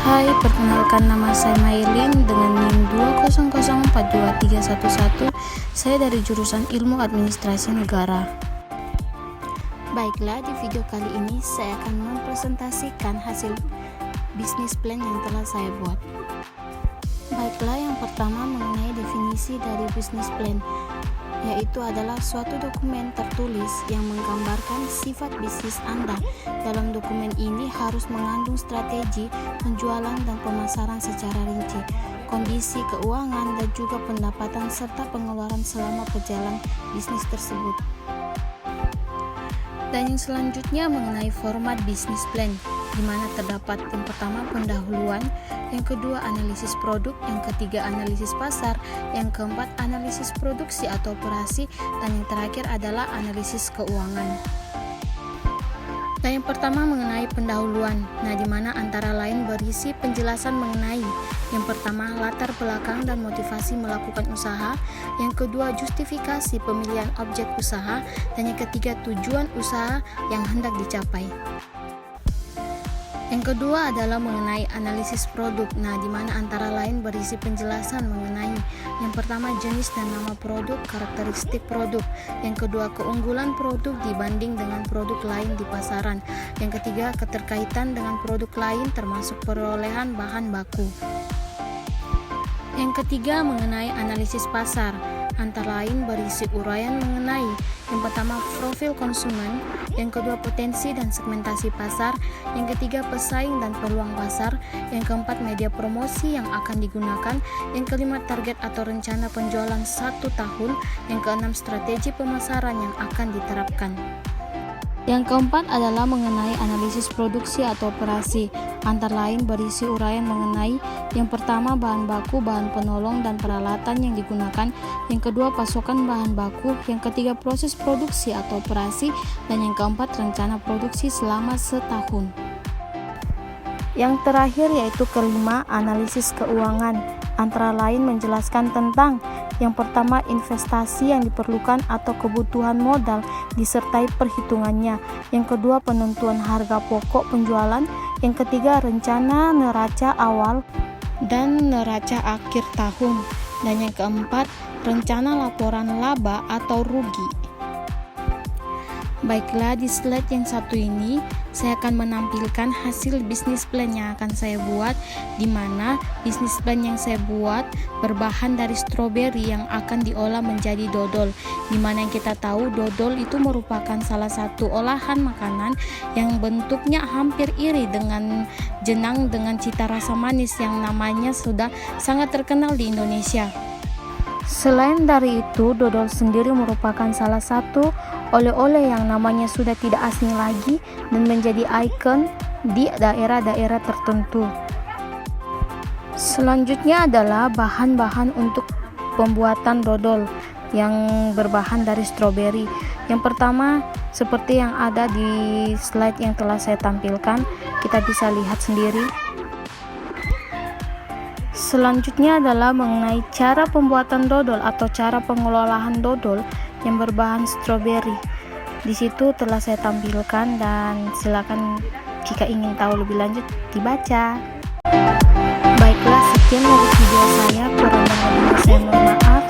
Hai, perkenalkan nama saya Mailin dengan NIM 200423111. Saya dari jurusan Ilmu Administrasi Negara. Baiklah, di video kali ini saya akan mempresentasikan hasil bisnis plan yang telah saya buat. Baiklah, yang pertama mengenai definisi dari bisnis plan, yaitu adalah suatu dokumen tertulis yang menggambarkan sifat bisnis Anda. Dalam dokumen ini harus mengandung strategi penjualan dan pemasaran secara rinci, kondisi keuangan dan juga pendapatan serta pengeluaran selama perjalanan bisnis tersebut. Dan yang selanjutnya mengenai format bisnis plan, di mana terdapat yang pertama pendahuluan, yang kedua analisis produk, yang ketiga analisis pasar, yang keempat analisis produksi atau operasi, dan yang terakhir adalah analisis keuangan. Dan yang pertama mengenai pendahuluan, di mana antara lain berisi penjelasan mengenai yang pertama latar belakang dan motivasi melakukan usaha, yang kedua justifikasi pemilihan objek usaha, dan yang ketiga tujuan usaha yang hendak dicapai. Yang kedua adalah mengenai analisis produk, di mana antara lain berisi penjelasan mengenai yang pertama jenis dan nama produk, karakteristik produk, yang kedua keunggulan produk dibanding dengan produk lain di pasaran, yang ketiga keterkaitan dengan produk lain termasuk perolehan bahan baku. Yang ketiga mengenai analisis pasar, antara lain berisi uraian mengenai yang pertama profil konsumen, yang kedua potensi dan segmentasi pasar, yang ketiga pesaing dan peluang pasar, yang keempat media promosi yang akan digunakan, yang kelima target atau rencana penjualan 1 tahun, yang keenam strategi pemasaran yang akan diterapkan. Yang keempat adalah mengenai analisis produksi atau operasi, antara lain berisi uraian mengenai yang pertama bahan baku, bahan penolong, dan peralatan yang digunakan, yang kedua pasokan bahan baku, yang ketiga proses produksi atau operasi, dan yang keempat rencana produksi selama setahun. Yang terakhir yaitu kelima analisis keuangan, antara lain menjelaskan tentang yang pertama investasi yang diperlukan atau kebutuhan modal disertai perhitungannya, yang kedua penentuan harga pokok penjualan, yang ketiga rencana neraca awal dan neraca akhir tahun, dan yang keempat rencana laporan laba atau rugi. Baiklah, di slide yang satu ini saya akan menampilkan hasil bisnis plan yang akan saya buat, di mana bisnis plan yang saya buat berbahan dari stroberi yang akan diolah menjadi dodol, di mana yang kita tahu dodol itu merupakan salah satu olahan makanan yang bentuknya hampir iri dengan jenang dengan cita rasa manis yang namanya sudah sangat terkenal di Indonesia. Selain dari itu, dodol sendiri merupakan salah satu oleh-oleh yang namanya sudah tidak asing lagi dan menjadi ikon di daerah-daerah tertentu. Selanjutnya adalah bahan-bahan untuk pembuatan dodol yang berbahan dari stroberi. Yang pertama, seperti yang ada di slide yang telah saya tampilkan, kita bisa lihat sendiri. Selanjutnya adalah mengenai cara pembuatan dodol atau cara pengelolaan dodol yang berbahan stroberi. Di situ telah saya tampilkan dan silakan jika ingin tahu lebih lanjut dibaca. Baiklah, sekian dari video saya. Kurang lebihnya saya mohon maaf.